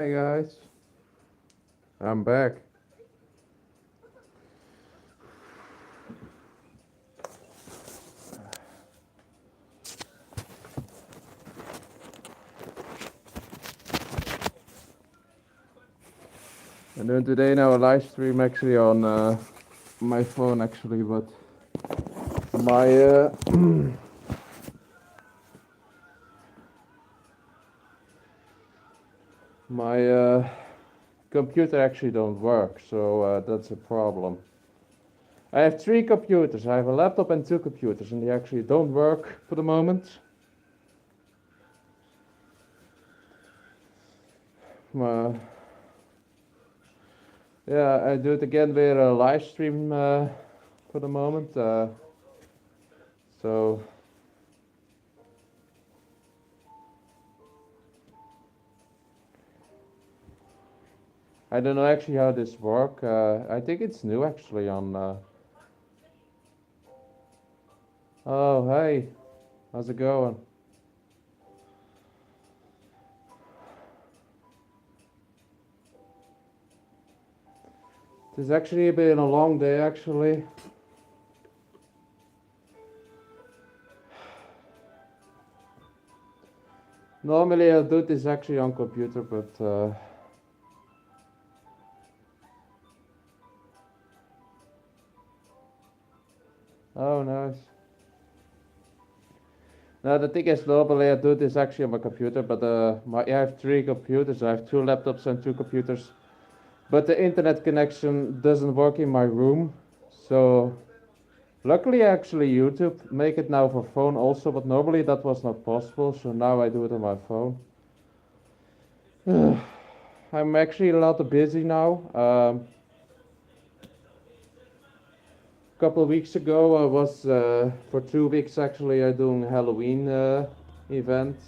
Hey guys, I'm back. I'm doing today now a live stream actually on my phone actually, but my my computer actually don't work, so that's a problem. I have three computers. I have a laptop and two computers, and they actually don't work for the moment. Uh, yeah, I do it again with a live stream for the moment. So I don't know actually how this works. I think it's new actually on. Oh, hey, how's it going? It's actually been a long day actually. Normally I do this actually on computer, but oh nice. Now the thing is normally I do this actually on my computer, but I have three computers. I have two laptops and two computers, but the internet connection doesn't work in my room. So luckily actually YouTube make it now for phone also, but normally that was not possible. So now I do it on my phone. I'm actually a lot busy now. A couple of weeks ago, I was for 2 weeks actually. I doing Halloween event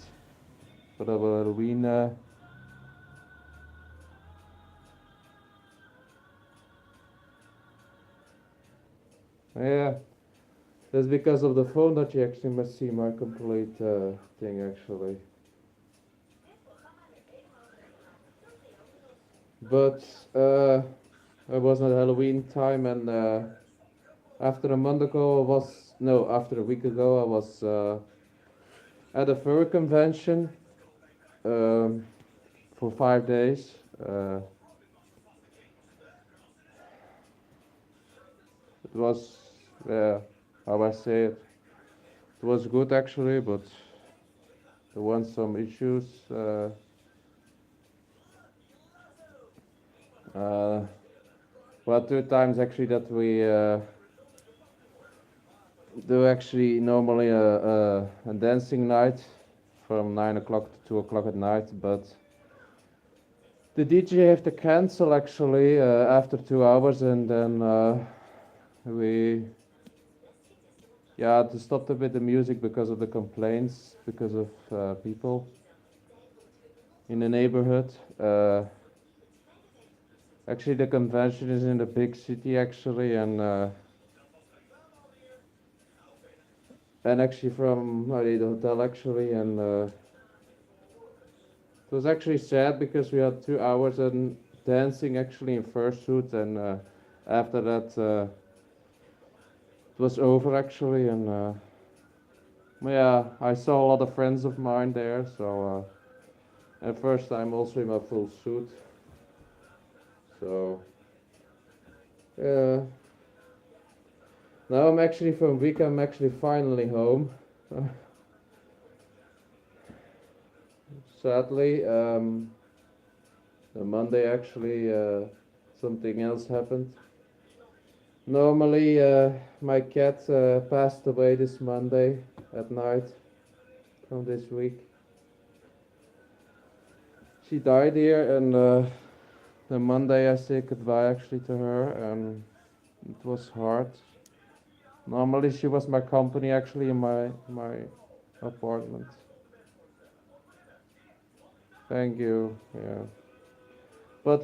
for the Halloween. Yeah, that's because of the phone that you actually must see my complete thing actually. But I was at Halloween time, and after a month ago, I was no, after a week ago, I was at a furry convention um, for 5 days. It was, how I say it, it was good actually, but there were some issues. Uh, well, 2 times actually that we do actually normally a dancing night from 9 o'clock to 2 o'clock at night, but the DJ have to cancel actually after 2 hours, and then we to stop a bit the music because of the complaints because of people in the neighborhood. Actually, the convention is in the big city actually, and actually from the hotel actually, and it was actually sad because we had 2 hours and dancing actually in fursuit, and after that it was over actually, and yeah, I saw a lot of friends of mine there, so and first time also in my full suit, so yeah. Now I'm actually from week. I'm actually finally home. Sadly, on Monday actually something else happened. Normally, my cat passed away this Monday at night from this week. She died here, and the Monday I said goodbye actually to her, and it was hard. Normally, she was my company actually in my apartment. Thank you. Yeah, but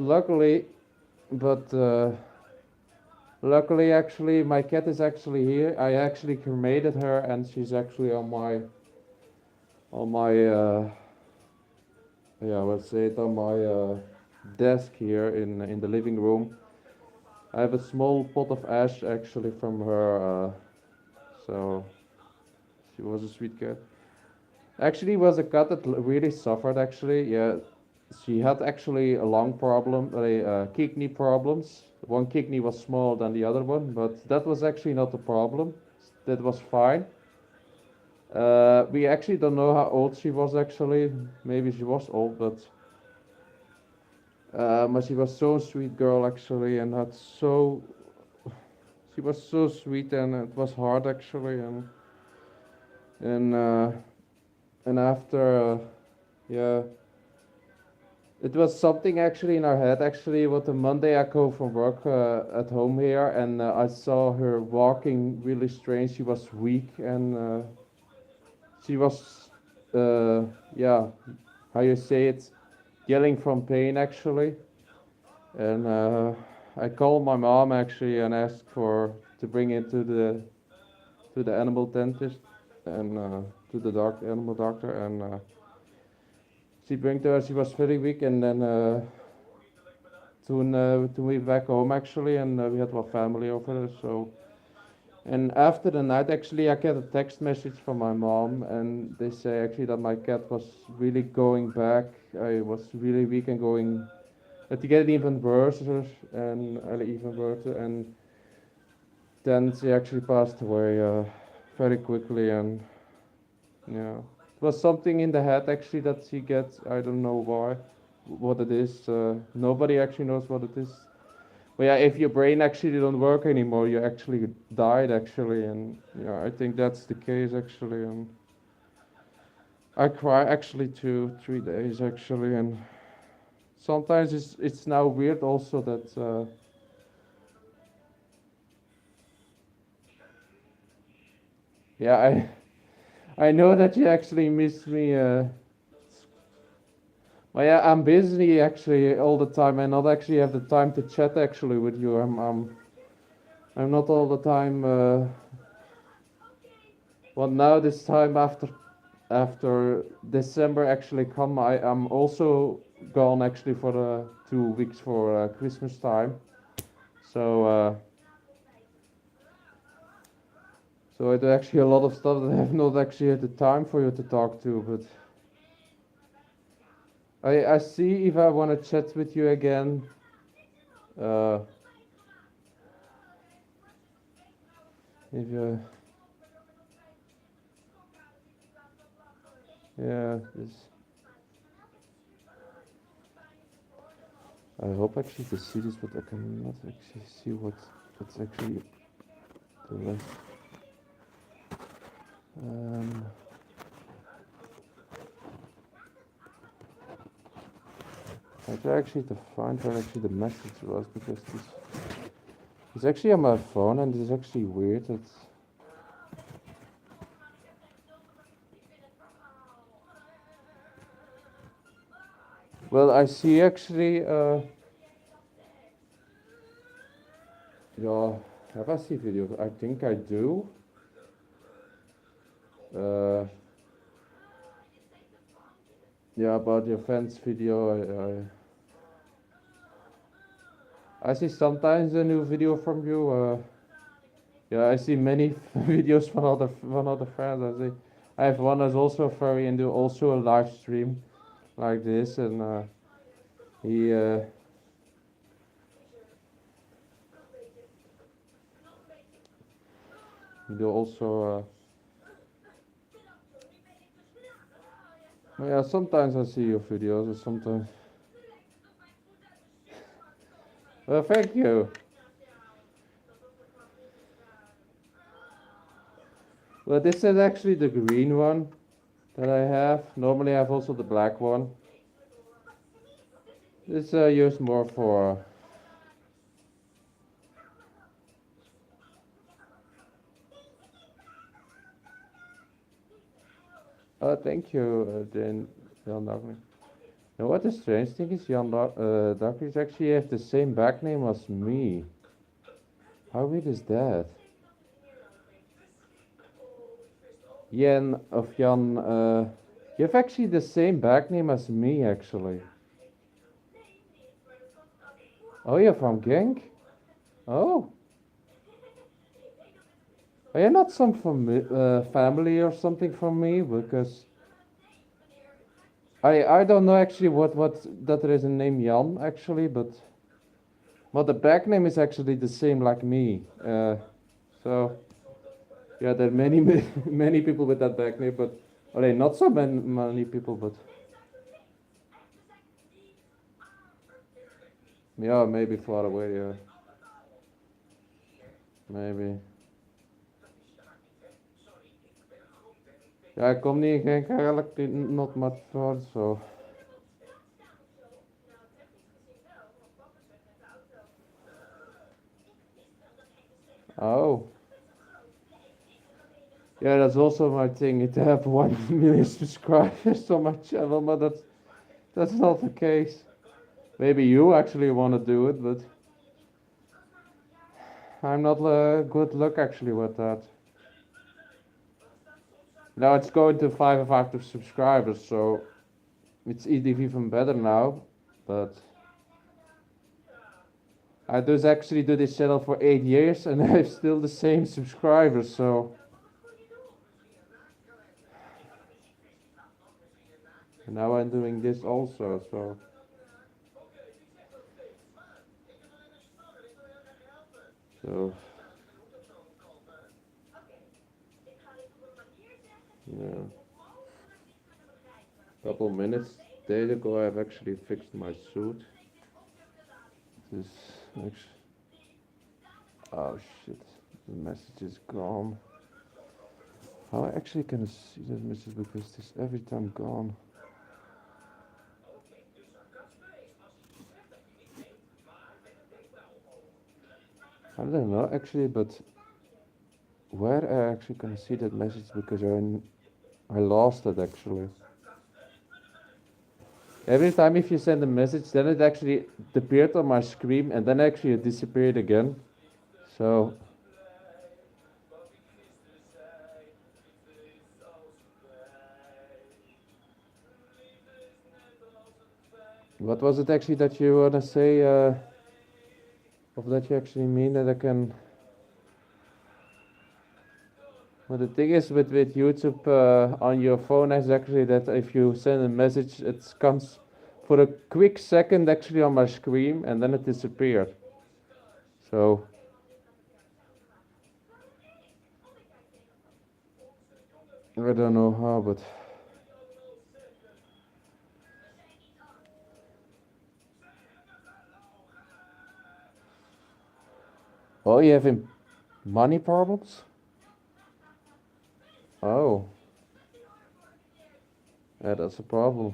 but luckily actually my cat is actually here. I actually cremated her, and she's actually on my Yeah, I will say it on my desk here in the living room. I have a small pot of ash actually from her, so she was a sweet cat. Actually, was a cat that really suffered. Actually, yeah, she had actually a lung problem, kidney problems. One kidney was smaller than the other one, but that was actually not a problem. That was fine. We actually don't know how old she was actually. Maybe she was old, but she was so sweet girl actually, and had so she was so sweet, and it was hard actually, and uh, and after yeah, it was something actually in our head actually. What the Monday I go from work at home here, and I saw her walking really strange. She was weak, and she was yeah, how you say it, yelling from pain actually. And I called my mom actually and asked for to bring it to the animal dentist and to the animal doctor, and she bring her. She was very weak, and then to me back home actually, and we had our family over there. So and after the night actually, I get a text message from my mom, and they say actually that my cat was really going back. I was really weak and going. To get even worse, and even worse, and then she actually passed away very quickly, and yeah, it was something in the head actually that she gets. I don't know why, what it is. Nobody actually knows what it is. But yeah, if your brain actually don't work anymore, you actually died actually, and yeah, I think that's the case actually. And I cry actually 2 3 days actually, and sometimes it's now weird also that yeah I know that you actually miss me. Well, yeah, I'm busy actually all the time. I not actually have the time to chat actually with you. I'm not all the time. Well, now this time after December actually come, I'm also gone actually for 2 weeks for Christmas time. So so I do actually a lot of stuff that I have not actually had the time for you to talk to. But I see if I want to chat with you again. Uh, if you yeah this. I hope actually to see this, but I cannot actually see what's actually the rest. Um, I try actually to find where actually the message was, because this it's actually on my phone, and it's actually weird. It's well, I see actually. Yeah, have I seen videos? I think I do. Uh, yeah, about your fence video. I see sometimes a new video from you. Yeah, I see many videos from other friends. I have one that's also a furry and do also a live stream like this, and he he do also. Yeah, sometimes I see your videos, and sometimes. Well, thank you. Well, this is actually the green one that I have. Normally, I have also the black one. This I use more for. Oh, thank you, Jan Dagny. Now, what the strange thing is, Dagny actually have the same back name as me. How weird is that? Jan of Jan You have actually the same back name as me, actually. Oh, you're from Genk? Oh. Are you not some family or something from me? Because I don't know actually what that there is a name Jan actually, but the back name is actually the same like me. So yeah, there are many many people with that back name, but not so many people, but yeah, maybe far away. Yeah, maybe. Ja, ik kom niet in Genk eigenlijk not much far, so. Oh. Yeah, that's also my thing, to have 1 million subscribers on my channel, but that's not the case. Maybe you actually want to do it, but I'm not good luck actually with that. Now it's going to 5 subscribers, so it's even better now, but I just actually do this channel for 8 years and I have still the same subscribers, so and now I'm doing this also, so yeah. Couple minutes days ago I've actually fixed my suit. This actually, oh shit, the message is gone. How I actually can see that message because this every time gone. I don't know actually, but where I actually can see that message because I lost it actually. Every time if you send a message, then it actually appeared on my screen and then actually it disappeared again. So what was it actually that you wanna say? Of that you actually mean that I can? Well, the thing is with YouTube on your phone is actually that if you send a message, it comes for a quick second actually on my screen and then it disappeared. So I don't know how, but oh, you having money problems? Oh, yeah, that's a problem.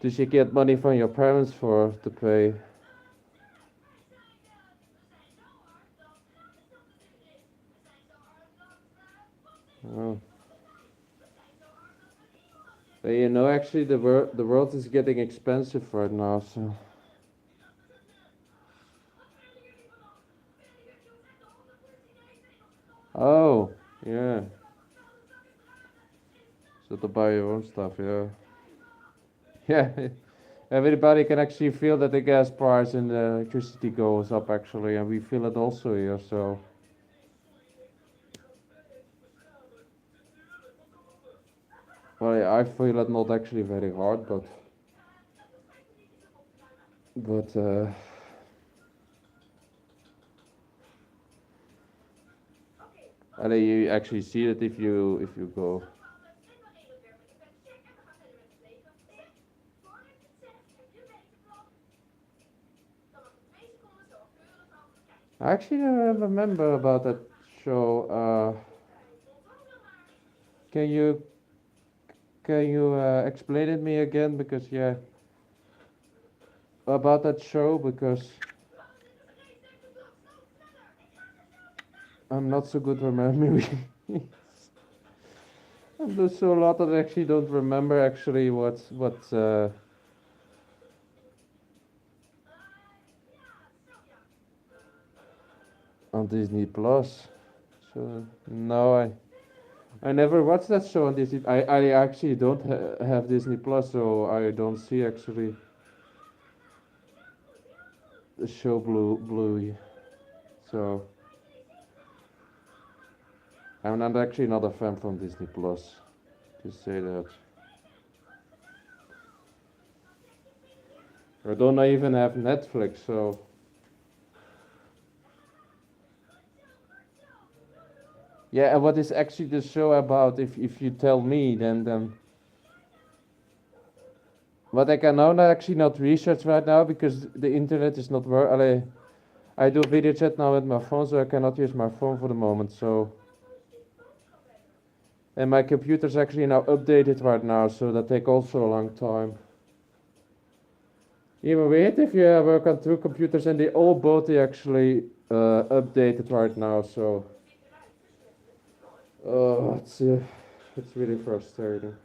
Did you get money from your parents for to pay? Oh. But you know, actually, the world is getting expensive right now. So. Oh, yeah. So to buy your own stuff, yeah. Yeah. Everybody can actually feel that the gas price and the electricity goes up actually, and we feel it also here. So. Well, yeah, I feel it not actually very hard, but and you actually see it if you go. I actually don't remember about that show. Can you explain it me again? Because yeah, about that show because I'm not so good remembering. There's so a lot that I actually don't remember actually what on Disney Plus. So no, I never watched that show on Disney. I actually don't have Disney Plus, so I don't see actually the show Bluey. So I'm not actually not a fan from Disney Plus. To say that. I don't even have Netflix, so yeah. And what is actually the show about? If you tell me, then what I can now actually not research right now because the internet is not working. I do video chat now with my phone, so I cannot use my phone for the moment. So, and my computer's actually now updated right now, so that take also a long time. Even wait if you work on two computers and they all both actually updated right now. So, it's really frustrating.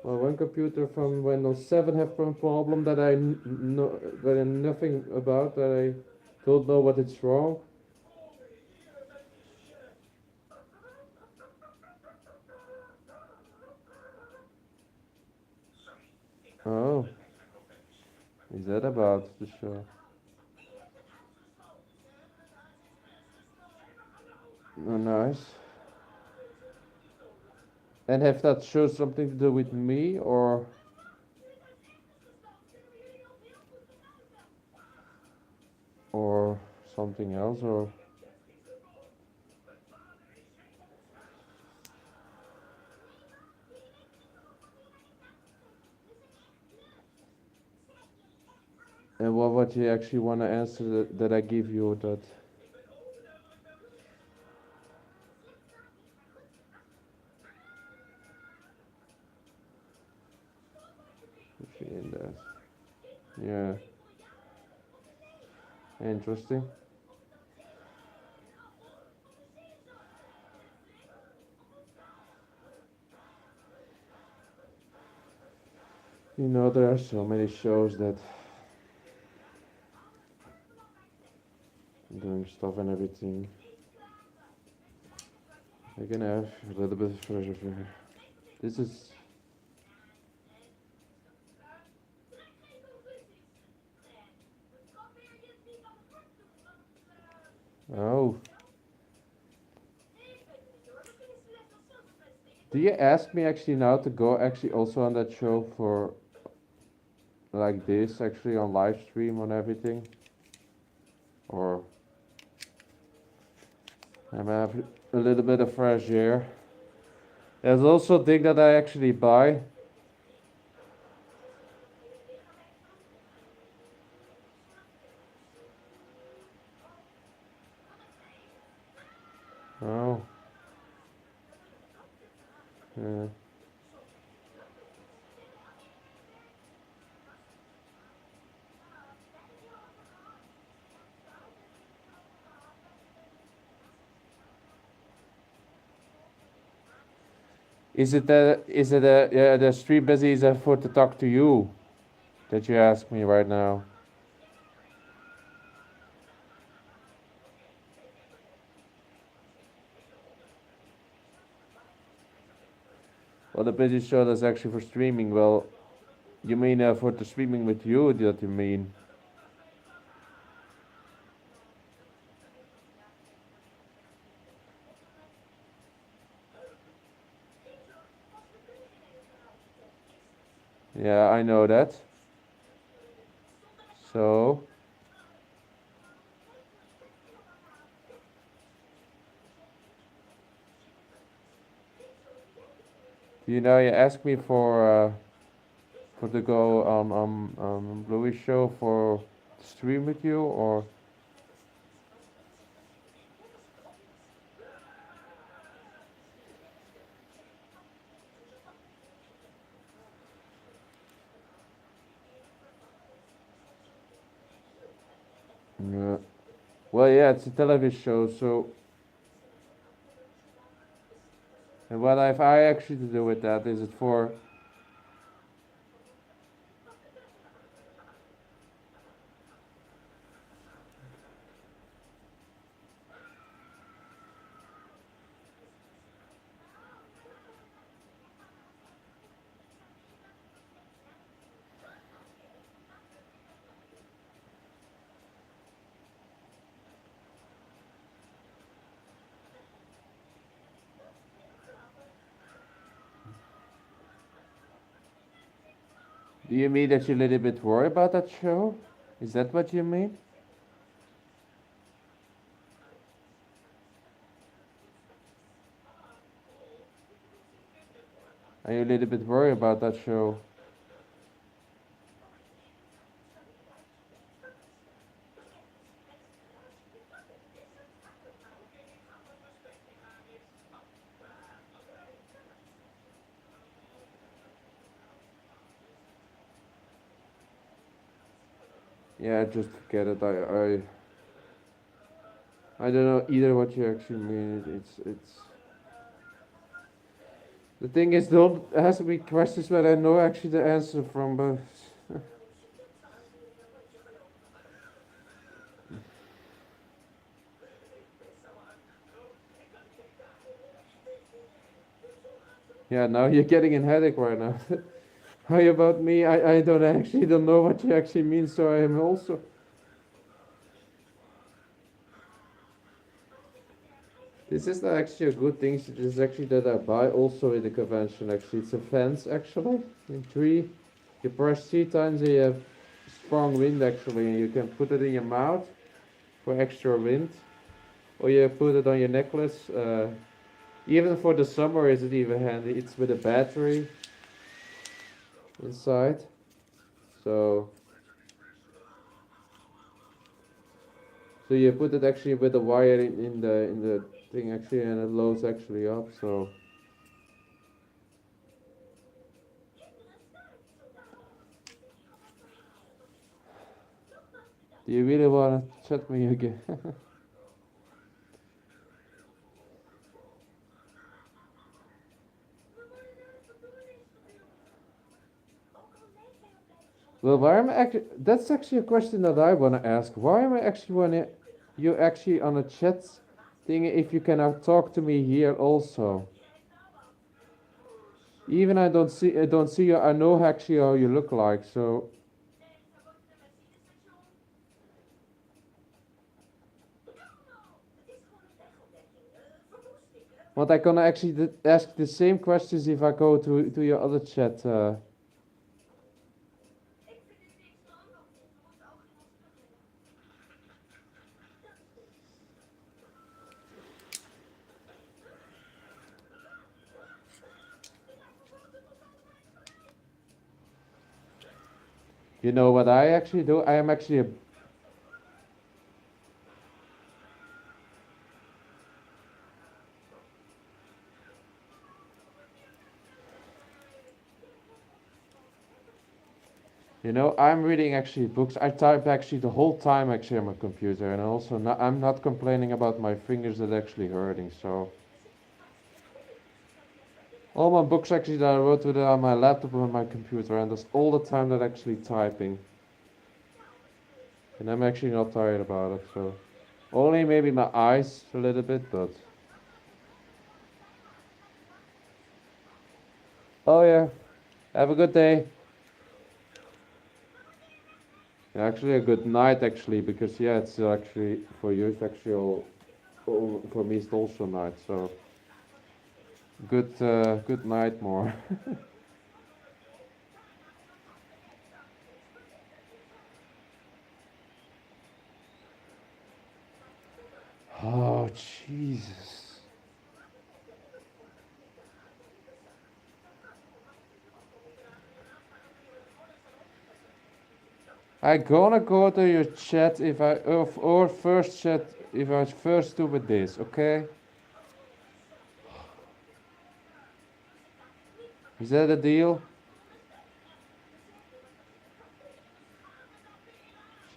Well, one computer from Windows 7 have one problem that that I nothing about, that I don't know what it's wrong. Oh, is that about the show? Oh, nice. And have that show something to do with me or something else or and what would you actually want to answer that I give you that in that? Yeah, interesting. You know, there are so many shows that doing stuff and everything. I can have a little bit of pressure here. This is oh. Do you ask me actually now to go actually also on that show for like this actually on live stream on everything? Or I might have a little bit of fresh air. There's also a thing that I actually buy. Oh, yeah. The stream busy is for to talk to you that you ask me right now? Well, the busy show that's actually for streaming. Well, you mean for the streaming with you? That you mean? Yeah, I know that. So, you know, you asked me for to go on Bluey show for stream with you or yeah. Well, yeah, it's a television show. So, and what have I actually to do with that? Is it for? Do you mean that you're a little bit worried about that show? Is that what you mean? Are you a little bit worried about that show? Yeah, just forget it. I don't know either what you actually mean. It's the thing is, don't ask me questions that I know actually the answer from, but yeah, now you're getting a headache right now. How about me? I don't know what you actually mean, so I am also. This is not actually a good thing. This is actually that I buy also in the convention. Actually, it's a fence actually. In three, you press 3 times and you have strong wind actually, and you can put it in your mouth for extra wind, or you put it on your necklace. Even for the summer, is it even handy? It's with a battery inside, so you put it actually with a wire in the thing actually, and it loads actually up. So do you really wanna chat me again? Well, why am I actually? That's actually a question that I wanna ask. Why am I actually wanna you actually on a chat thing if you cannot talk to me here also? Even I don't see you. I know actually how you look like. So, but I can actually ask the same questions if I go to your other chat. You know what I actually do? I am actually a. You know, I'm reading actually books. I type actually the whole time actually on my computer, and also not, I'm not complaining about my fingers that actually hurting. So all my books actually that I wrote with on my laptop or on my computer, and that's all the time that actually typing. And I'm actually not tired about it. So only maybe my eyes a little bit, but. Oh yeah. Have a good day. Actually, a good night actually, because yeah, it's actually for you. It's actually all for me. It's also night. So good night more. Oh Jesus! I gonna go to your chat if I or first chat if I first do with this. Okay? Is that a deal?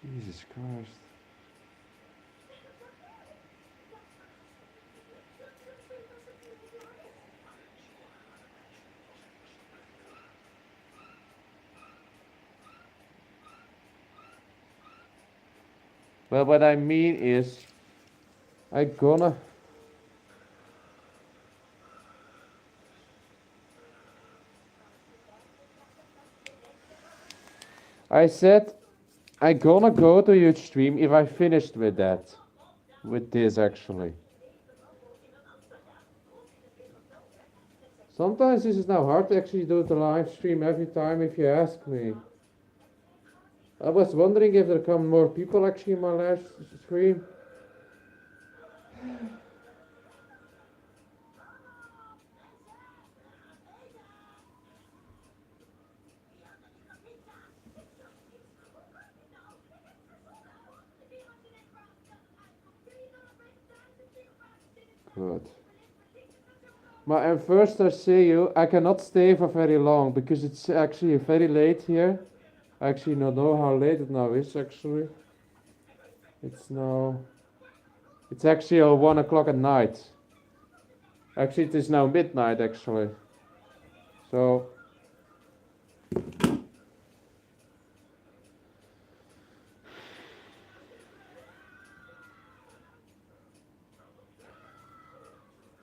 Jesus Christ! Well, what I mean is, I gonna. I said I gonna go to your stream if I finished with that, with this actually. Sometimes this is now hard to actually do the live stream every time if you ask me. I was wondering if there come more people actually in my live stream. Good. And first I say you, I cannot stay for very long because it's actually very late here. I actually don't know how late it now is actually. It's actually 1 o'clock at night. Actually it is now midnight actually. So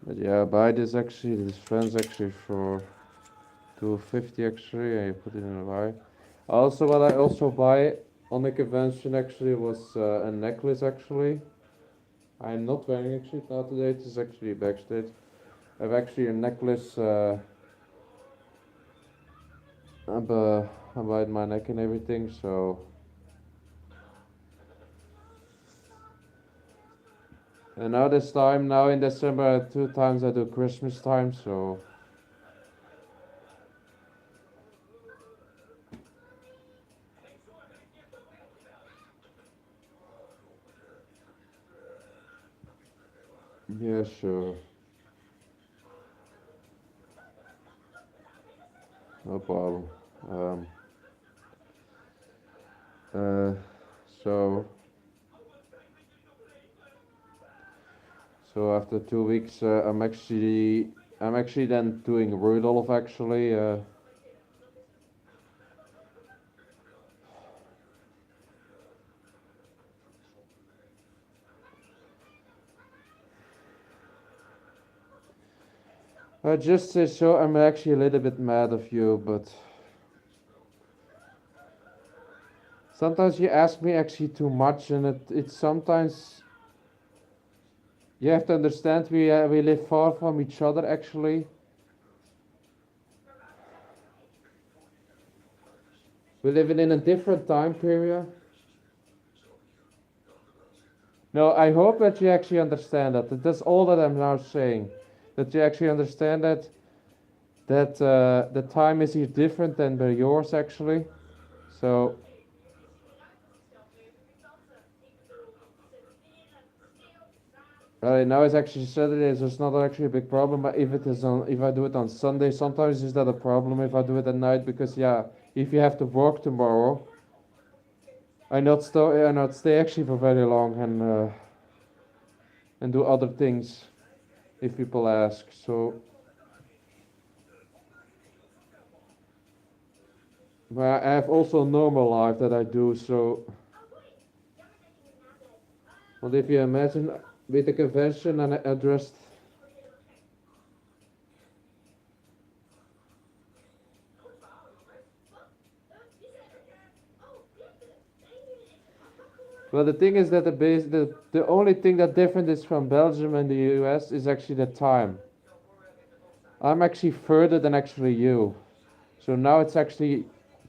but yeah, I buy this fence actually for 250 actually, and you put it in a buy. Also, what I also buy on the convention actually was a necklace actually. I'm not wearing actually now today, it is actually backstage. I have actually a necklace about my neck and everything, so. And now this time, now in December, 2 times I do Christmas time, so. Yeah, sure. No problem. So. So after 2 weeks, I'm actually then doing Rudolph actually. I just say so. I'm actually a little bit mad of you, but sometimes you ask me actually too much, and it's sometimes you have to understand we live far from each other actually. We live in a different time period. No, I hope that you actually understand that. That's all that I'm now saying. That you actually understand that the time is here different than by yours actually. So now it's actually Saturday, so it's not actually a big problem. But if I do it on Sunday, sometimes is that a problem if I do it at night because yeah, if you have to work tomorrow, I not stay actually for very long and do other things if people ask. So. But I have also a normal life that I do, so. But if you imagine with the convention and I dressed. Well, the thing is that the only thing that different is from Belgium and the US is actually the time. I'm actually further than actually you. So now it's actually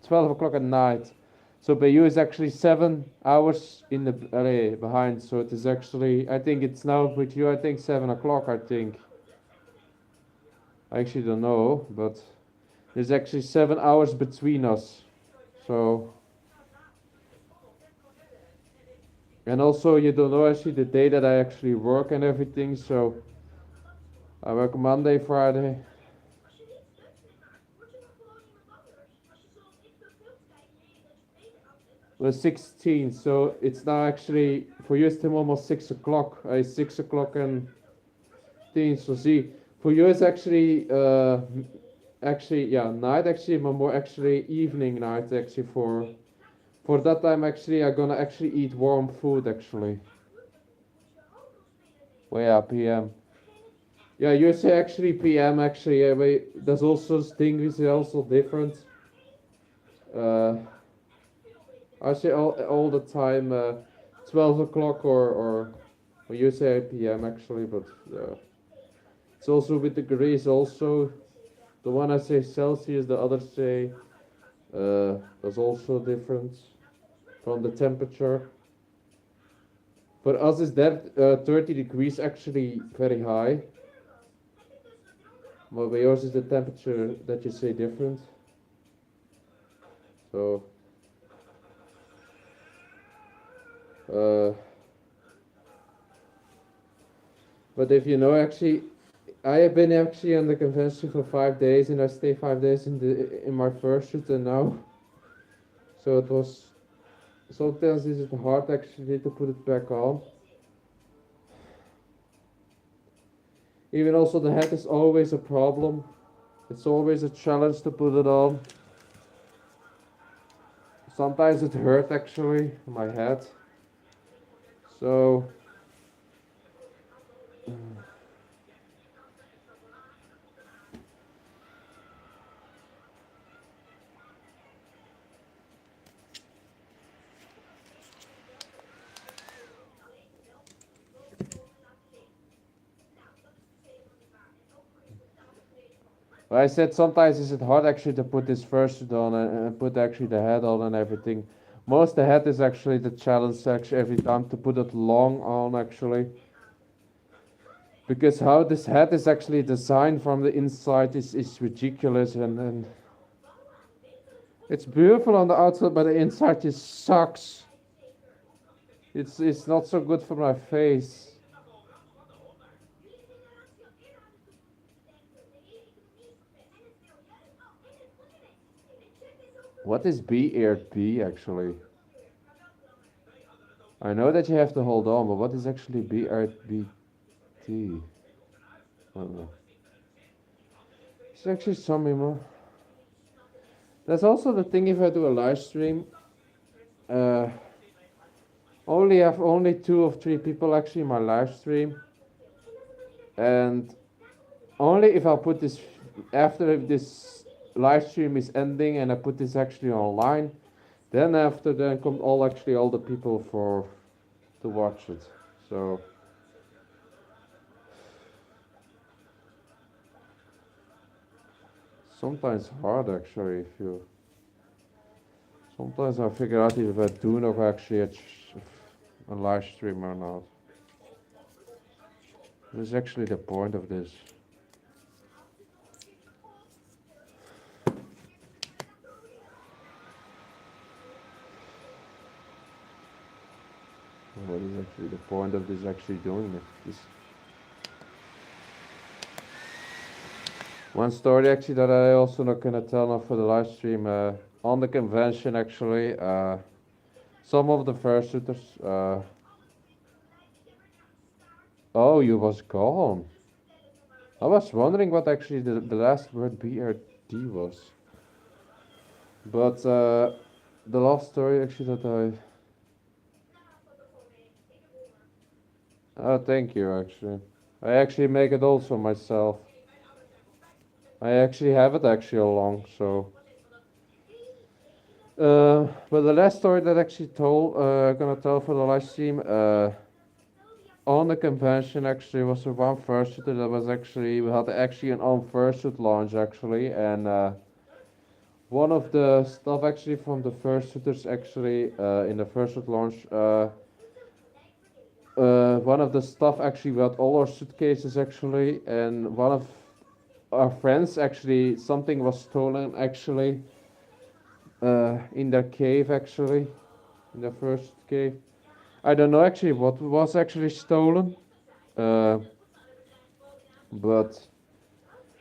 12 o'clock at night. So by you is actually 7 hours in the behind. So it is actually, I think it's now with you, I think 7 o'clock, I think. I actually don't know, but there's actually 7 hours between us. So. And also you don't know actually the day that I actually work and everything. So I work Monday, Friday. Well, 16, so it's now actually for you it's almost 6 o'clock. 6 o'clock and 10. So see, for you it's actually night actually, but more actually evening night actually for that time actually I'm gonna actually eat warm food actually. Well, yeah, PM. Yeah, you say actually PM actually. Yeah, but there's also thing is also different. I say all the time 12 o'clock or you say PM actually, but it's also with degrees also. The one I say Celsius, the others say is also different from the temperature. For us, is that 30 degrees actually very high? But by yours is the temperature that you say different. So, uh, but if you know, actually, I have been actually on the convention for 5 days, and I stay 5 days in my first shoot, and now, so it was. Sometimes is it hard actually to put it back on. Even also the hat is always a problem. It's always a challenge to put it on. Sometimes it hurt actually, my head. So I said sometimes is it hard actually to put this first on and put actually the head on and everything. Most the head is actually the challenge actually every time to put it long on actually. Because how this head is actually designed from the inside is ridiculous and it's beautiful on the outside but the inside just sucks. It's not so good for my face. What is BRB actually? I know that you have to hold on, but what is actually BRBT? I don't know. It's actually something more. That's also the thing if I do a live stream. Uh, only have only 2 or 3 people actually in my live stream, and only if I put this after this live stream is ending and I put this actually online, then after then come all the people for to watch it. So sometimes hard actually if you. Sometimes I figure out if I do know actually a live stream or not. What is actually the point of this? What is actually the point of this actually doing it? This one story actually that I also not gonna tell now for the live stream. On the convention actually, some of the fursuiters. Oh, you was gone. I was wondering what actually the last word BRD was. But the last story actually that I. Oh, thank you actually. I actually make it also myself. I actually have it actually along, so. But the last story that I actually gonna tell for the live stream, on the convention actually was the one fursuiter that was actually, we had actually an own fursuit launch actually, and one of the stuff actually from the fursuiters actually, in the fursuit launch, one of the stuff actually, we had all our suitcases actually, and one of our friends actually, something was stolen actually, in their cave actually, in the first cave. I don't know actually what was actually stolen, uh, but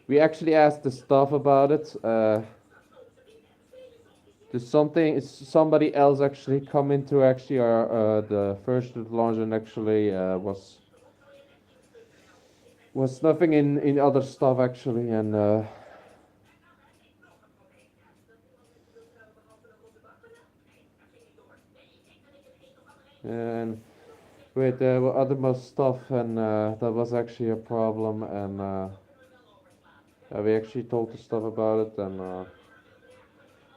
we actually asked the staff about it. Somebody else actually come into actually our the first launch and actually was nothing in other stuff actually and with other most stuff and that was actually a problem and we actually told the staff about it and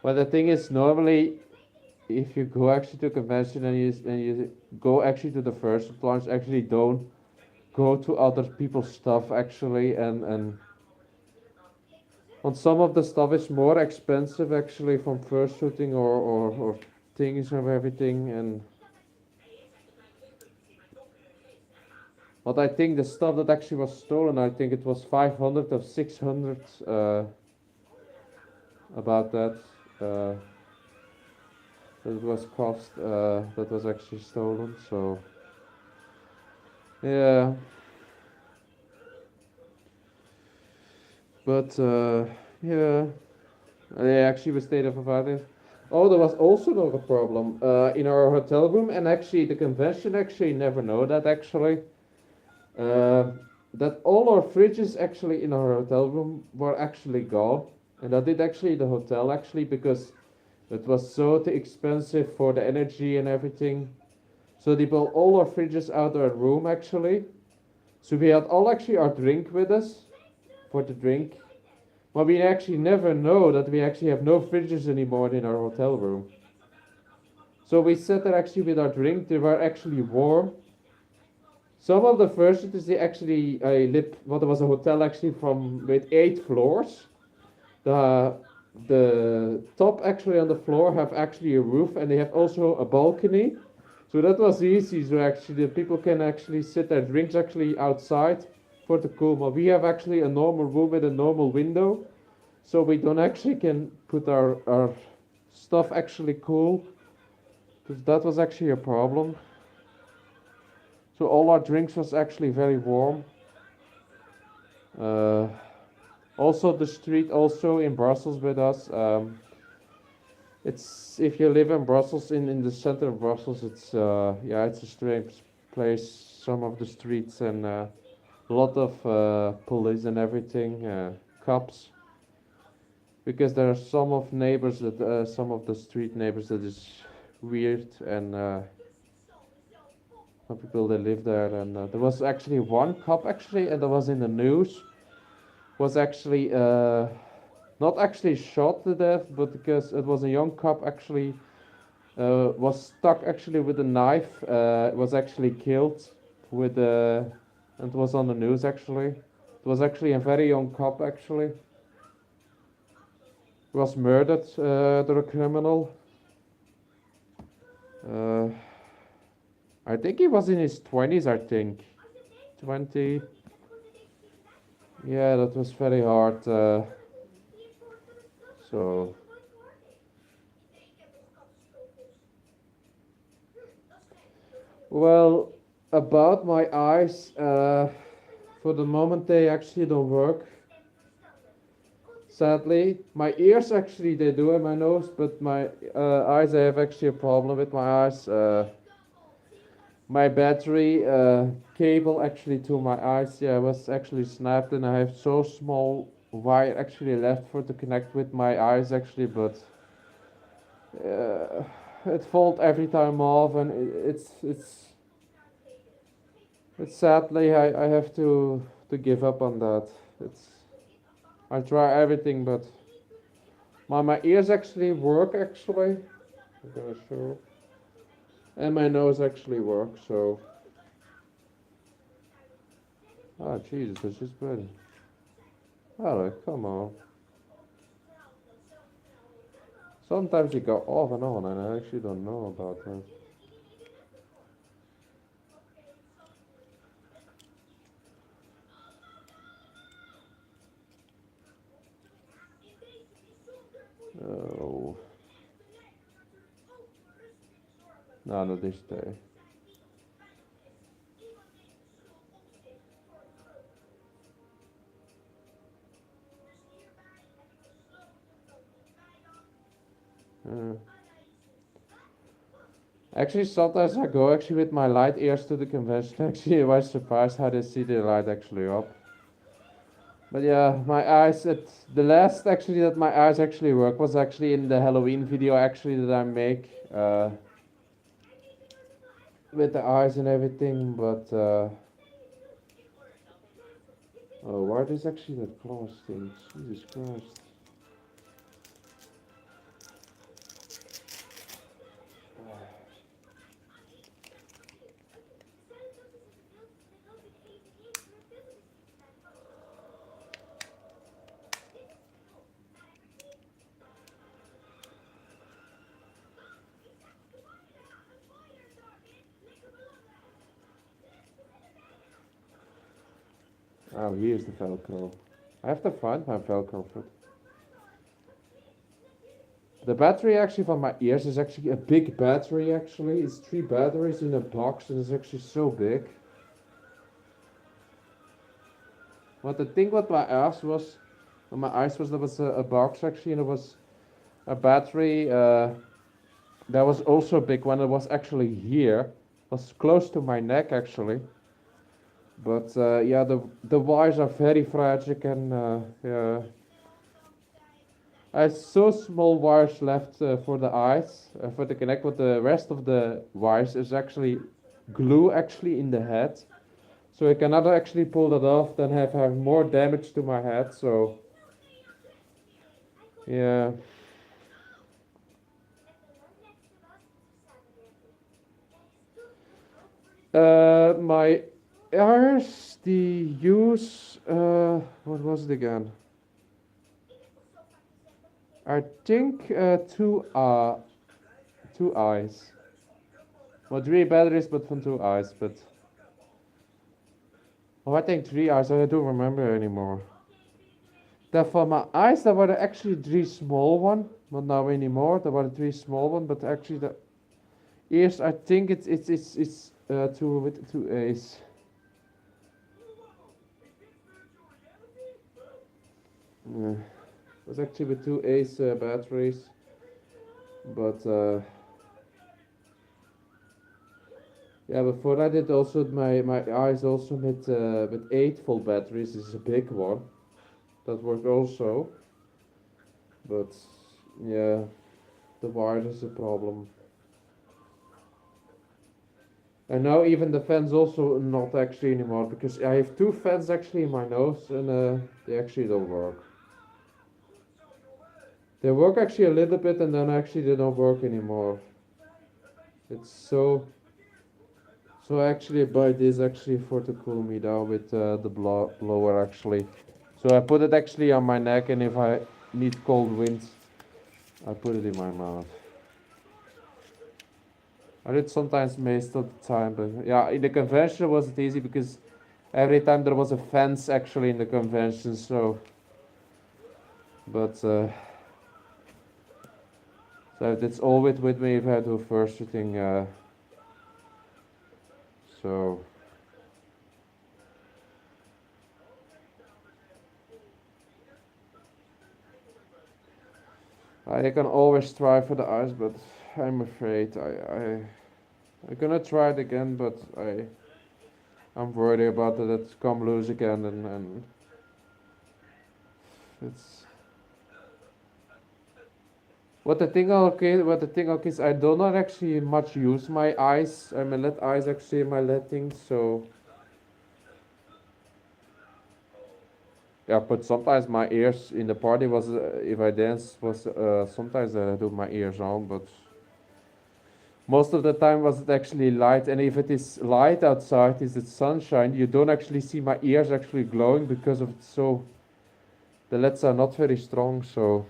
but the thing is normally if you go actually to a convention and you go actually to the first launch actually don't go to other people's stuff actually and on some of the stuff is more expensive actually from fursuiting or things and everything. And but I think the stuff that actually was stolen, I think it was 500 or 600 about that. That was cost. That was actually stolen. So yeah, but yeah, they actually was state of provided. Oh, there was also another problem in our hotel room, and actually the convention actually never know that actually. Uh, that all our fridges actually in our hotel room were actually gone, and I did actually the hotel actually because it was so expensive for the energy and everything. So they built all our fridges out our room actually. So we had all actually our drink with us for the drink. But we actually never know that we actually have no fridges anymore in our hotel room. So we sat there actually with our drink. They were actually warm. Some of the fursuiters they actually lived. Well, there was a hotel actually from with 8 floors. The the top actually on the floor have actually a roof, and they have also a balcony. So that was easy. So actually the people can actually sit their drinks actually outside for the cool. But we have actually a normal room with a normal window, so we don't actually can put our stuff actually cool. Because that was actually a problem. So all our drinks was actually very warm. Uh, Also the street also in Brussels with us. It's if you live in Brussels in the center of Brussels, it's yeah, it's a strange place. Some of the streets and a lot of police and everything, cops. Because there are some of neighbors that some of the street neighbors that is weird, and some people that live there. And there was actually one cop actually, and that was in the news. Was actually not actually shot to death, but because it was a young cop actually was stuck actually with a knife, was actually killed with and it was on the news actually. It was actually a very young cop actually. He was murdered, the criminal. Uh, I think he was in his 20s, I think. 20. Yeah, that was very hard. So well, about my eyes, for the moment they actually don't work. Sadly, my ears actually they do, and my nose, but my eyes I have actually a problem with my eyes. My battery cable actually to my eyes, yeah, was actually snapped, and I have so small wire actually left for to connect with my eyes actually, but uh, it falls every time off, and it's sadly I have to give up on that. It's I try everything, but my ears actually work actually. I'm gonna show, and my nose actually works. So Jesus, it's just good. Oh, come on. Sometimes you go off and on, and I actually don't know about that. Oh, no, not this day. Uh, Actually, sometimes I go actually with my light ears to the convention. Actually, I was surprised how they see the light actually up. But yeah, my eyes. The last actually that my eyes actually work was actually in the Halloween video actually that I make with the eyes and everything. But oh, why is actually that close thing? Jesus Christ. Oh, here's the Velcro. I have to find my Velcro foot. The battery actually for my ears is actually a big battery actually. It's 3 batteries in a box and it's actually so big. But the thing with my eyes was, there was a box actually and it was a battery that was also a big one. It was actually here. It was close to my neck actually. But yeah, the wires are very fragile and yeah. I have so small wires left for the eyes, for the connect, but the rest of the wires is actually glue actually in the head. So I cannot actually pull that off, then have more damage to my head, so yeah. My ears, the use, what was it again? I think two eyes. Well, 3 batteries, but from 2 eyes, but oh, I think 3 eyes. I don't remember anymore. That for my eyes, there were actually 3 small one, not now anymore. There were 3 small one, but actually the ears, I think it's two with 2 A's. Yeah. It was actually with 2 A's batteries, but yeah. Before that, it also my eyes also with 8 full batteries. This is a big one that worked also, but yeah, the wire is a problem. And now even the fans also not actually anymore because I have 2 fans actually in my nose and they actually don't work. They work actually a little bit and then actually they don't work anymore. It's so actually I buy this actually for to cool me down with the blower actually. So I put it actually on my neck and if I need cold winds, I put it in my mouth. I did sometimes most of the time, but yeah, in the convention it wasn't easy because every time there was a fence actually in the convention, so but so that's always with me if I do first shooting. So I can always try for the ice, but I'm afraid I'm gonna try it again, but I'm worried about that it's come loose again and it's what the thing okay is I do not actually much use my eyes. I mean let eyes actually my letting so yeah, but sometimes my ears in the party was if I dance was sometimes I do my ears on, but most of the time was it actually light. And if it is light outside, is it sunshine? You don't actually see my ears actually glowing because of it. So the LEDs are not very strong. So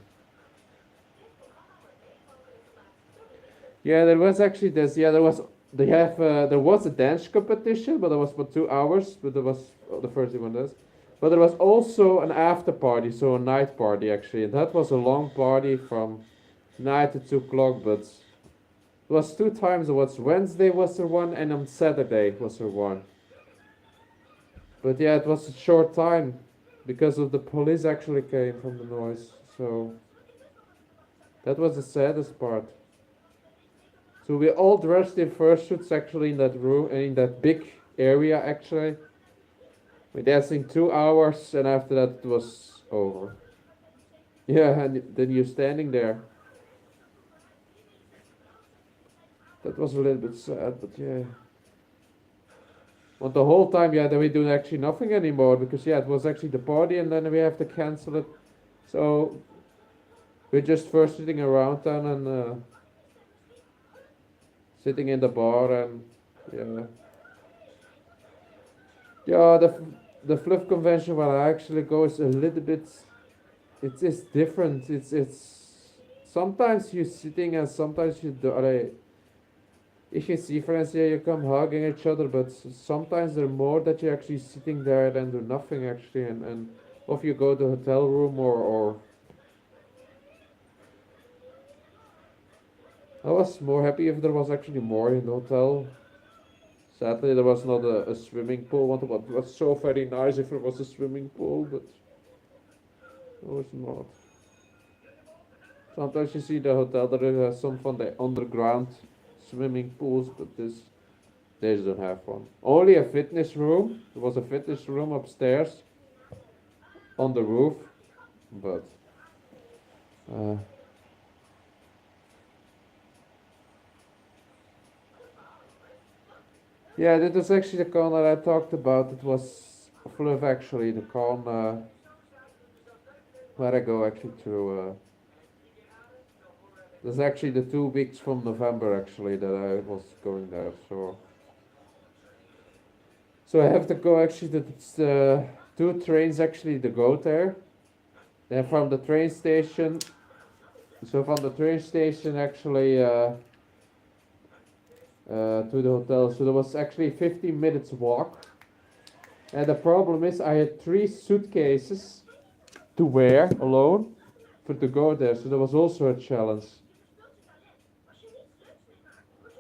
yeah, there was actually this. Yeah, there was. They have. There was a dance competition, but it was for 2 hours. But there was the first one does. But there was also an after party, so a night party actually. And that was a long party from 9 to 2 o'clock. But it was 2 times. It was Wednesday was there one, and on Saturday was there one. But yeah, it was a short time because of the police actually came from the noise. So that was the saddest part. So we all dressed in fursuits actually in that room in that big area actually. We dancing 2 hours and after that it was over. Yeah, and then you're standing there. That was a little bit sad, but yeah. But the whole time, yeah, then we do actually nothing anymore because yeah, it was actually the party and then we have to cancel it. So we're just first sitting around then and sitting in the bar and yeah. Yeah, the fluff convention where I actually go is a little bit. It's different. It's sometimes you're sitting and sometimes you do. if you see friends, yeah, you come hugging each other, but sometimes there are more that you're actually sitting there and do nothing actually, and or if you go to a hotel room or I was more happy if there was actually more in the hotel. Sadly, there was not a swimming pool. What was so very nice if there was a swimming pool, but there was not. Sometimes you see the hotel there has some from the underground swimming pools, but they don't have one. Only a fitness room. There was a fitness room upstairs on the roof, but uh, yeah, that was actually the con that I talked about. It was Fluff actually, the con where I go actually to. That's actually the 2 weeks from November actually that I was going there. So I have to go actually to two trains actually to go there. Then from the train station. So from the train station actually to the hotel. So there was actually 15 minutes walk. And the problem is I had 3 suitcases to wear alone for to go there. So that was also a challenge.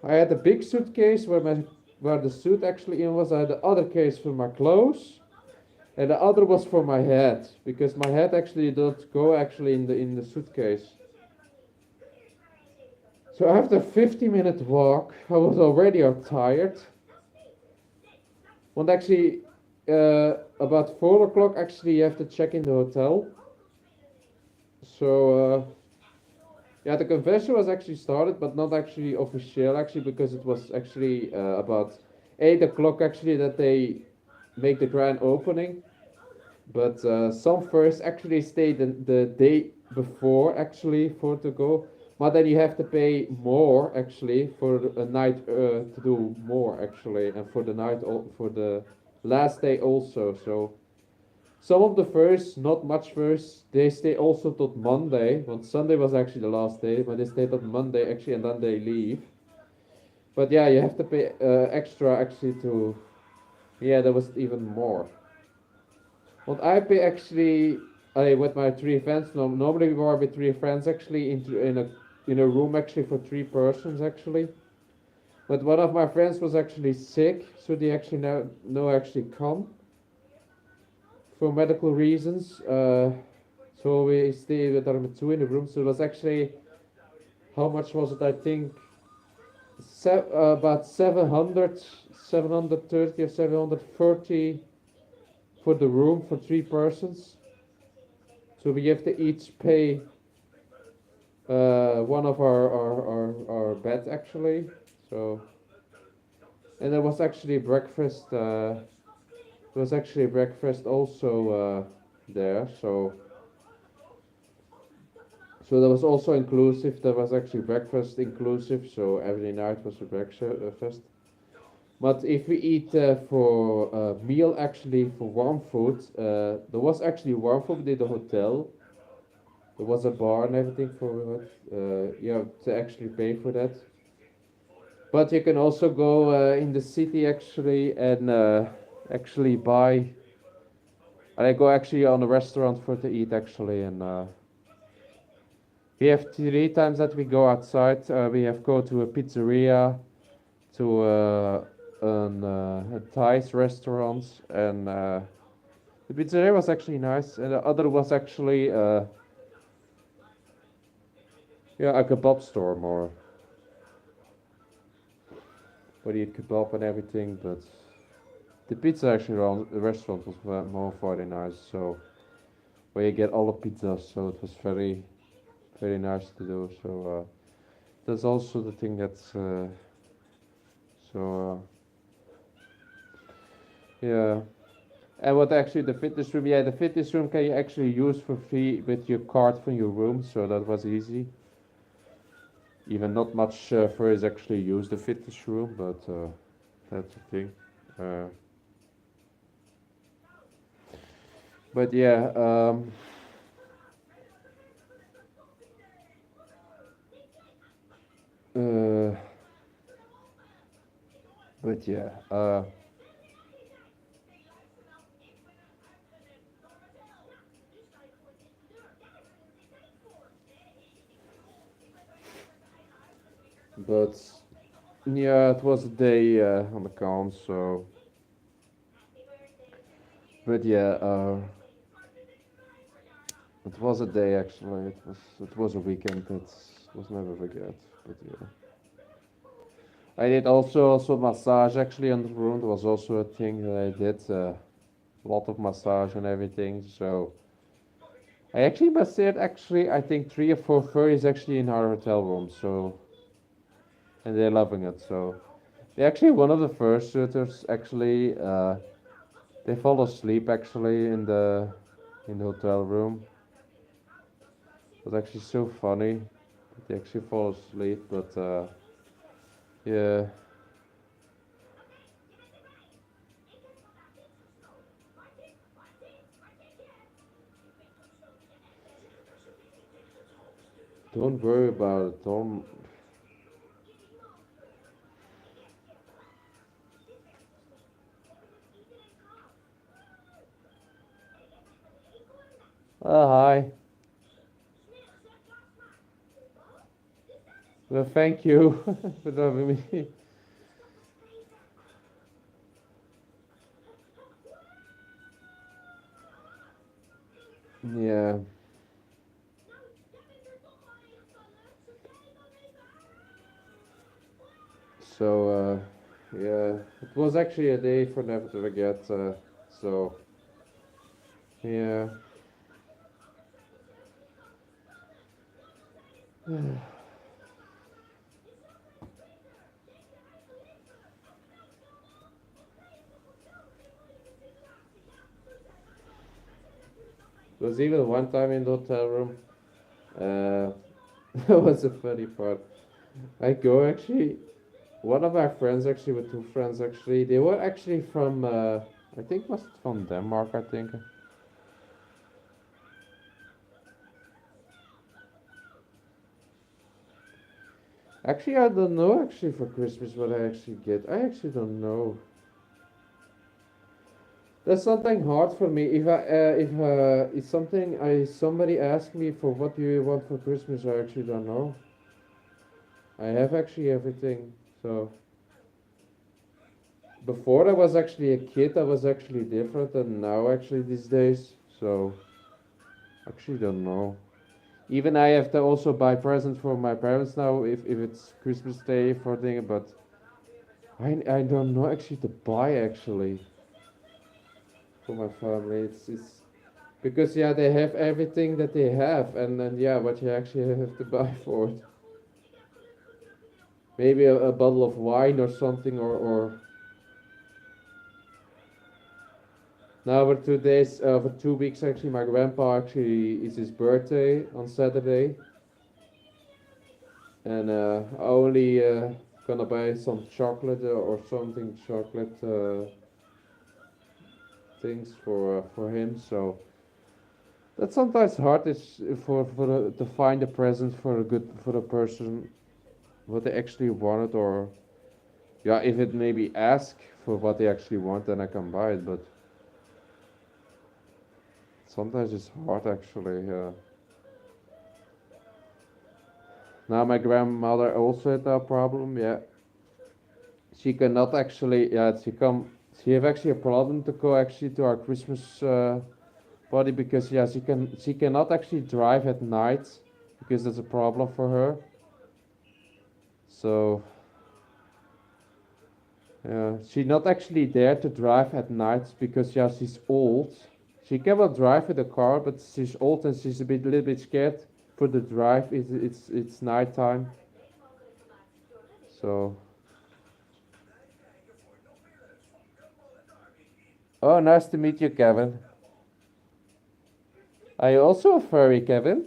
I had a big suitcase where the suit actually in was. I had the other case for my clothes, and the other was for my head because my head actually don't go actually in the suitcase. So after a 50-minute walk, I was already tired. And actually, about 4 o'clock, actually, you have to check in the hotel. So yeah, the convention was actually started, but not actually official, actually, because it was actually about 8 o'clock, actually, that they make the grand opening. But some first actually stay the day before, actually, for to go. But then you have to pay more, actually, for a night to do more, actually, and for the night, for the last day also. So some of the first, not much first, they stay also till Monday. Well, Sunday was actually the last day, but they stay till Monday actually, and then they leave. But yeah, you have to pay extra actually to. Yeah, there was even more. Well, I pay actually with my 3 friends. Normally we go with 3 friends actually in a room actually for 3 persons actually. But one of my friends was actually sick, so they actually no actually come for medical reasons. So we stayed with our 2 in the room. So it was actually, how much was it? I think about 700, 730 or 730 for the room for 3 persons. So we have to each pay one of our bed actually. So and there was actually breakfast. There was actually breakfast also there. So that was also inclusive. There was actually breakfast inclusive. So every night was a breakfast. But if we eat for a meal actually for warm food, there was actually warm food in the hotel. There was a bar and everything for it. You have to actually pay for that. But you can also go in the city actually and actually buy. I go actually on a restaurant for to eat actually, and we have 3 times that we go outside. We have go to a pizzeria, to a Thai restaurant, and the pizzeria was actually nice, and the other was actually yeah, a kebab store more. Where you eat kebab and everything, but the pizza actually around the restaurant was more very nice. So where you get all the pizzas, so it was very nice to do. So that's also the thing that's so yeah. And what actually the fitness room? Yeah, the fitness room can you actually use for free with your card from your room, so that was easy. Even not much furries actually use the fitness room, but that's the thing. Uh, but yeah, uh, But yeah, but yeah, it was a day on the con, so. But yeah, it was a day actually. It was a weekend. It was never forget. But yeah, I did also massage actually in the room. It was also a thing that I did. A lot of massage and everything. So I actually massaged actually I think 3 or 4 furries actually in our hotel room. So and they're loving it. So they actually one of the first suitors actually they fall asleep actually in the hotel room. It was actually so funny. They actually fall asleep, but yeah. Don't worry about it. Don't. Hi. Well, thank you for having me. Yeah. So yeah, it was actually a day for never to forget. So yeah. There was even one time in the hotel room. Uh, that was a funny part. I go actually. One of my friends actually, with 2 friends actually, they were actually from. I think was from Denmark. I think. Actually, I don't know. Actually, for Christmas, what I actually get, I actually don't know. That's something hard for me. If it's something I somebody asked me for what do you want for Christmas, I actually don't know. I have actually everything. So before I was actually a kid, I was actually different than now actually these days. So actually don't know. Even I have to also buy presents for my parents now if it's Christmas Day for thing, but I don't know actually to buy actually for my family. It's because yeah they have everything that they have and then yeah what you actually have to buy for it. Maybe a bottle of wine or something or now for 2 days for 2 weeks actually my grandpa actually is his birthday on Saturday and I only gonna buy some chocolate or something chocolate things for him. So that's sometimes hard is to find a present for a good for the person what they actually wanted or yeah if it maybe ask for what they actually want then I can buy it but sometimes it's hard actually. Now my grandmother also had that problem. Yeah, she cannot actually. Yeah, She have actually a problem to go actually to our Christmas party because yeah she cannot actually drive at night because that's a problem for her. So yeah, she's not actually there to drive at night because yeah she's old. She can well drive with a car, but she's old and she's little bit scared for the drive. It's nighttime. So oh, nice to meet you, Kevin. Are you also a furry, Kevin?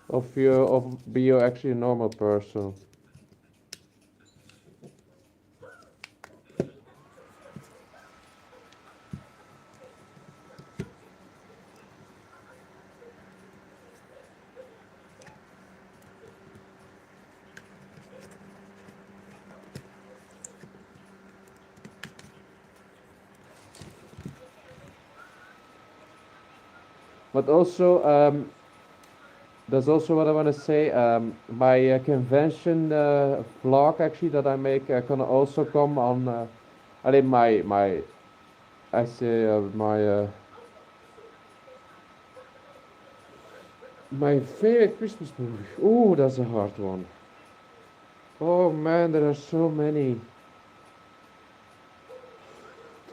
Of be you actually a normal person? But also, that's also what I want to say. My convention vlog actually that I make can also come on. I mean, my I say my favorite Christmas movie. Oh, that's a hard one. Oh man, there are so many.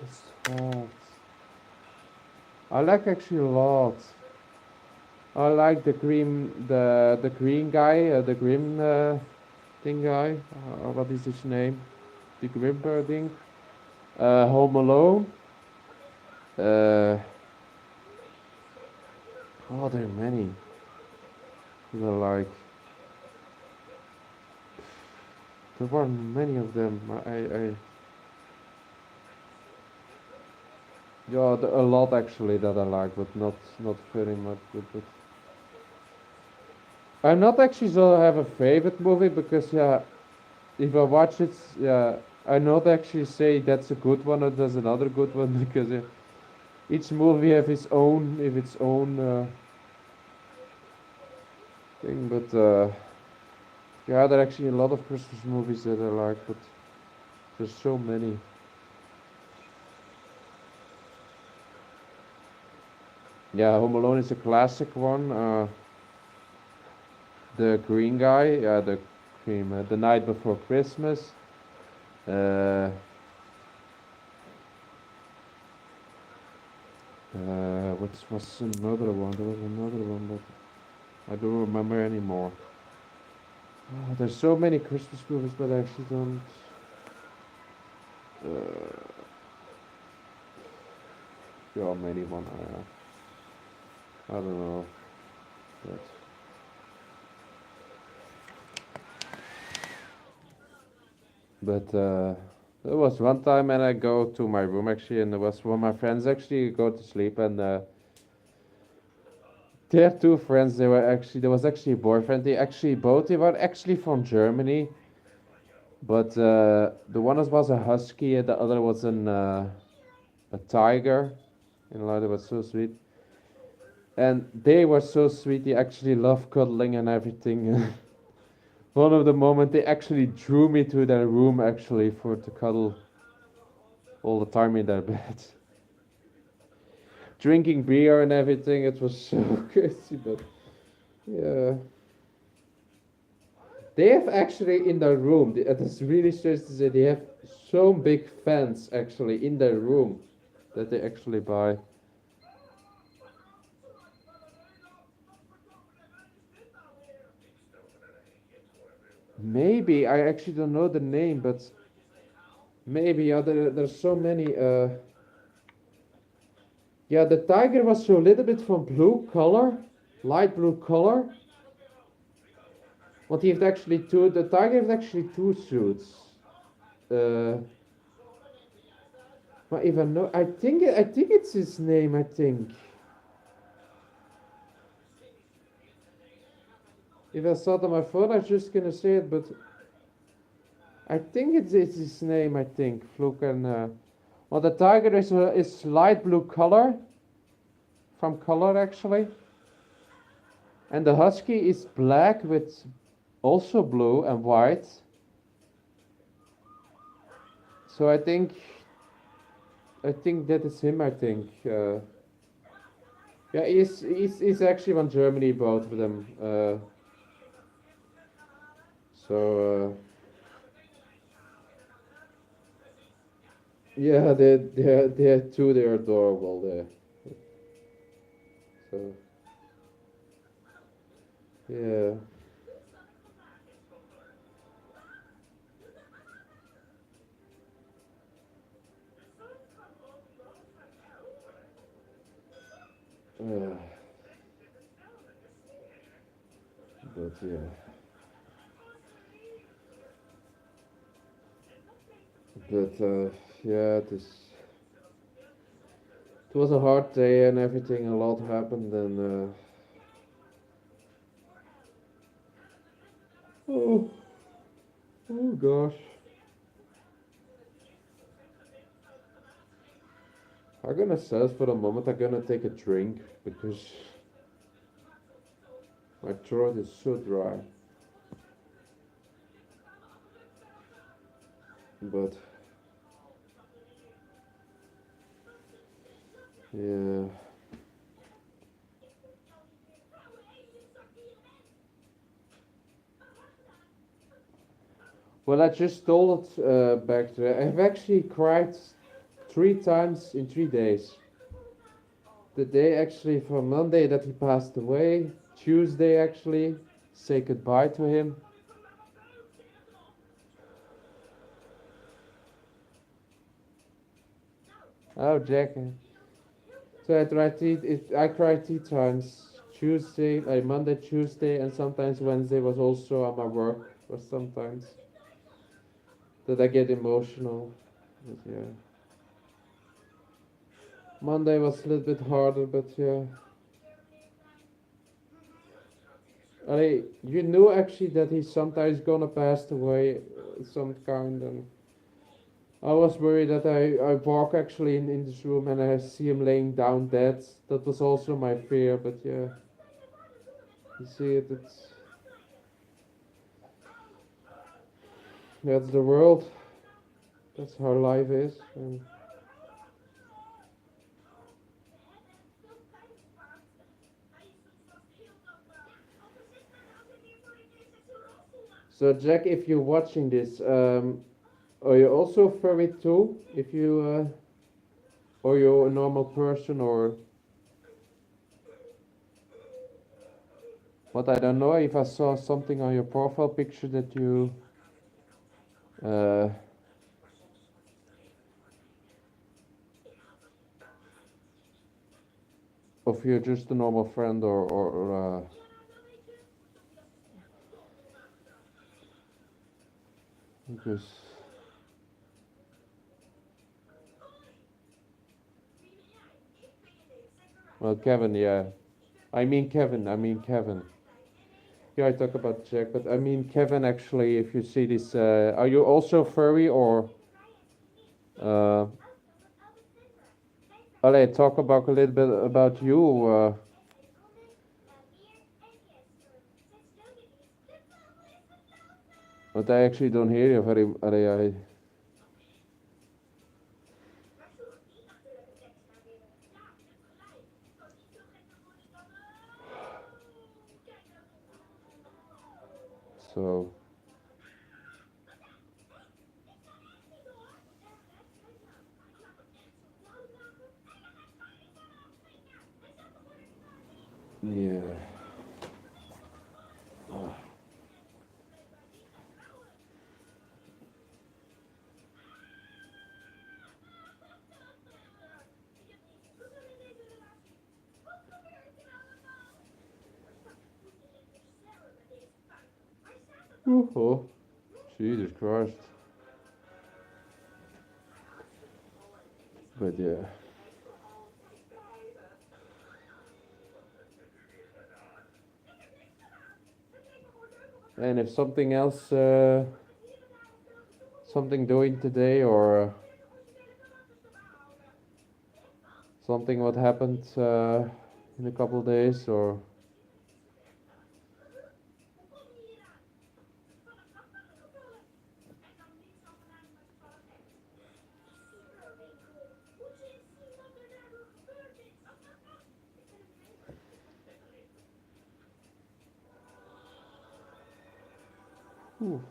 That's hard. I like actually a lot. I like the green guy, the green thing guy. What is his name? The Grim thing. Home Alone. Uh, oh, there are many. That I like. There were many of them. Yeah, a lot actually that I like, but not very much. But I'm not actually so have a favorite movie because yeah, if I watch it, yeah, I not actually say that's a good one or that's another good one because each movie have its own thing. But yeah, there are actually a lot of Christmas movies that I like, but there's so many. Yeah, Home Alone is a classic one. The Green Guy, the cream, The Night Before Christmas. Uh, what was another one? There was another one, but I don't remember anymore. Oh, there's so many Christmas movies, but I actually don't. Uh, yeah, many one. I don't know. But there was one time, and I go to my room actually, and there was one of my friends actually go to sleep, and their two friends. There was actually a boyfriend. They were actually from Germany, but the one was a husky, and the other was a tiger. You know, they were so sweet. And they were so sweet. They actually loved cuddling and everything. One of the moment they actually drew me to their room actually for to cuddle all the time in their bed, drinking beer and everything. It was so crazy, but yeah. They have actually in their room. It is really strange to say they have so big fans actually in their room that they actually buy. Maybe I actually don't know the name, but maybe yeah. There's so many. Yeah, the tiger was so a little bit from blue color, light blue color. But he has actually two. The tiger has actually two suits. Uh, but even no, I think it's his name. I think if I saw it on my phone, I was just gonna say it, but I think it's his name. I think Fluke and. Well, the tiger is light blue color, from color actually, and the husky is black with also blue and white. So I think that is him. I think. Yeah, he's actually from Germany, both of them. So yeah, they're two. They're adorable. So yeah. Uh, but yeah, but yeah, it was a hard day and everything. A lot happened and oh oh gosh. I'm gonna say for the moment. I'm gonna take a drink because my throat is so dry. But yeah. Well, I just stole it back to. I've actually cried 3 times in 3 days. The day actually from Monday that he passed away, Tuesday actually, say goodbye to him. Oh, Jack. So I cried 3 times. Tuesday, like Monday, Tuesday, and sometimes Wednesday was also on my work. Or sometimes that I get emotional. But yeah. Monday was a little bit harder, but yeah. You knew actually that he's sometimes gonna pass away, some kind, and I was worried that I walk actually in this room and I see him laying down dead. That was also my fear, but yeah, you see it, that's the world, that's how life is. And so Jack, if you're watching this, are you also furry too? If you, or you're a normal person, or what? I don't know if I saw something on your profile picture that you, uh, if you're just a normal friend, or because, well, Kevin, yeah. I mean Kevin. Yeah, I talk about Jack, but I mean Kevin. Actually, if you see this, are you also furry or? Uh, Allee, talk about a little bit about you. But I actually don't hear you very. So yeah. Oh, Jesus Christ. But yeah. And if something else, something doing today, or something what happened in a couple of days, or ooh.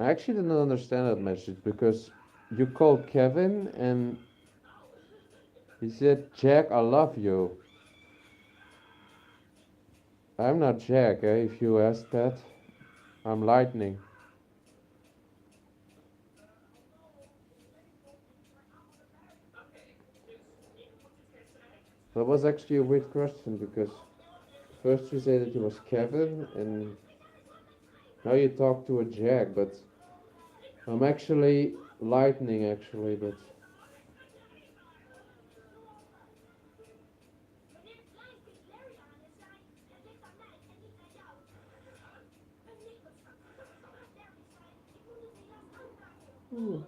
I actually didn't understand that message because you called Kevin and he said, Jack, I love you. I'm not Jack, if you ask that. I'm Lightning. That was actually a weird question because first you said that it was Kevin and now you talk to a Jack, but I'm actually Lightning actually, but Ooh.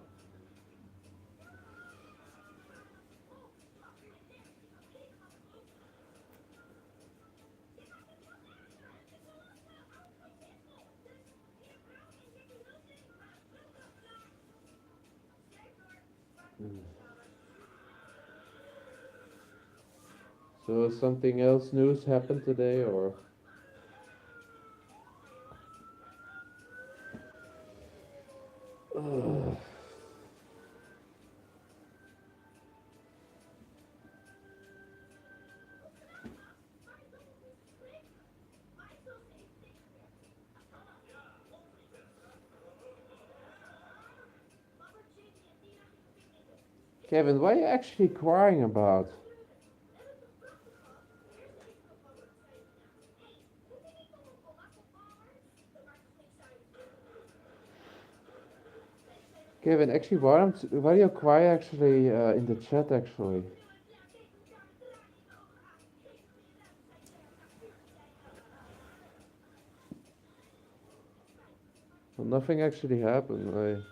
So something else news happened today, or? Ugh. Kevin, what are you actually crying about? Kevin, actually, why do you cry actually in the chat actually? Well, nothing actually happened.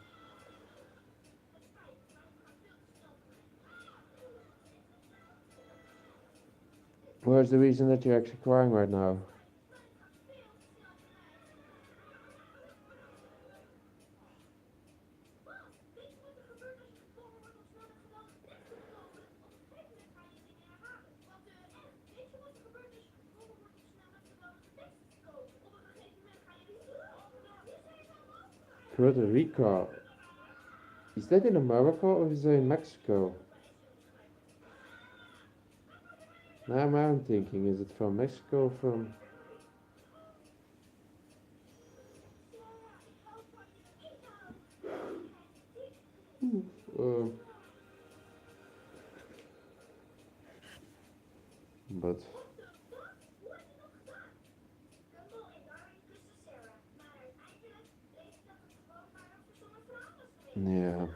Where's the reason that you're actually crying right now? Puerto Rico. Is that in America or is that in Mexico? Now I'm thinking, is it from Mexico or from... Uh, but... Yeah.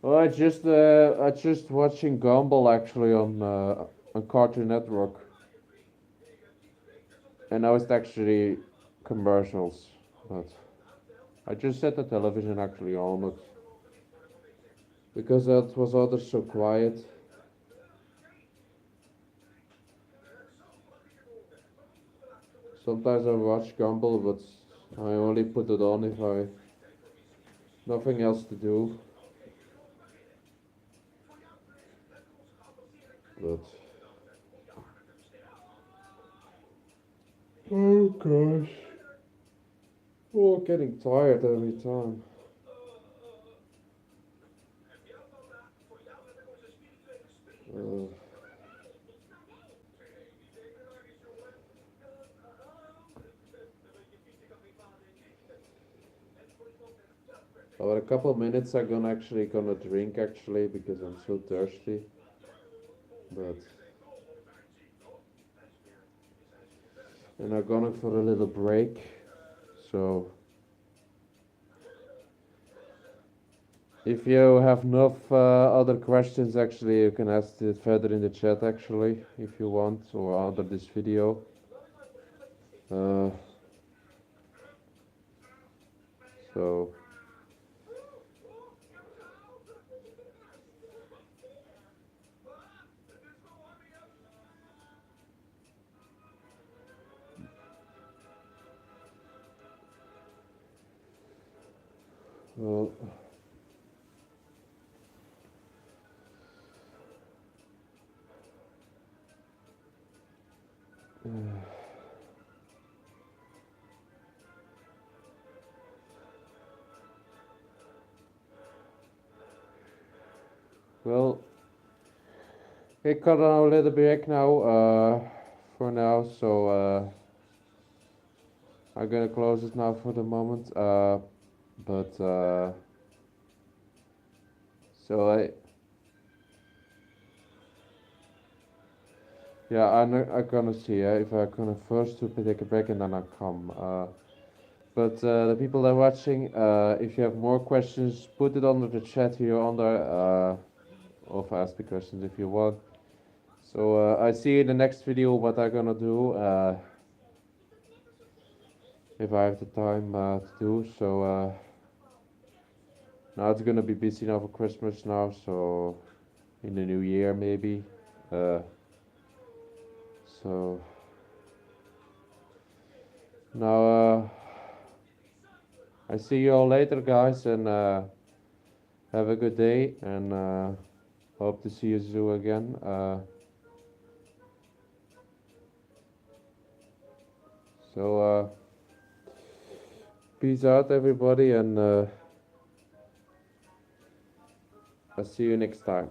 Oh, I just watching Gumball actually on Cartoon Network, and now it's actually commercials, but I just set the television actually on, but because that was other so quiet. Sometimes I watch Gumball, but I only put it on if I nothing else to do. But oh gosh, oh, getting tired every time. Uh, about a couple of minutes, I'm gonna drink actually because I'm so thirsty. But and I'm going for a little break. So if you have enough other questions, actually, you can ask it further in the chat actually, if you want, or under this video. Uh, so well. Well, we cut on a little break now, for now, so I'm gonna close it now for the moment. But so Yeah, I'm gonna see if I can first to take a break and then I come. But the people that are watching, if you have more questions, put it under the chat here under, or ask the questions if you want. So I see in the next video what I'm gonna do, if I have the time to do. So now it's gonna be busy now for Christmas now, so in the new year maybe. Uh, so now I see you all later, guys, and have a good day, and hope to see you soon again. So peace out, everybody, and I'll see you next time.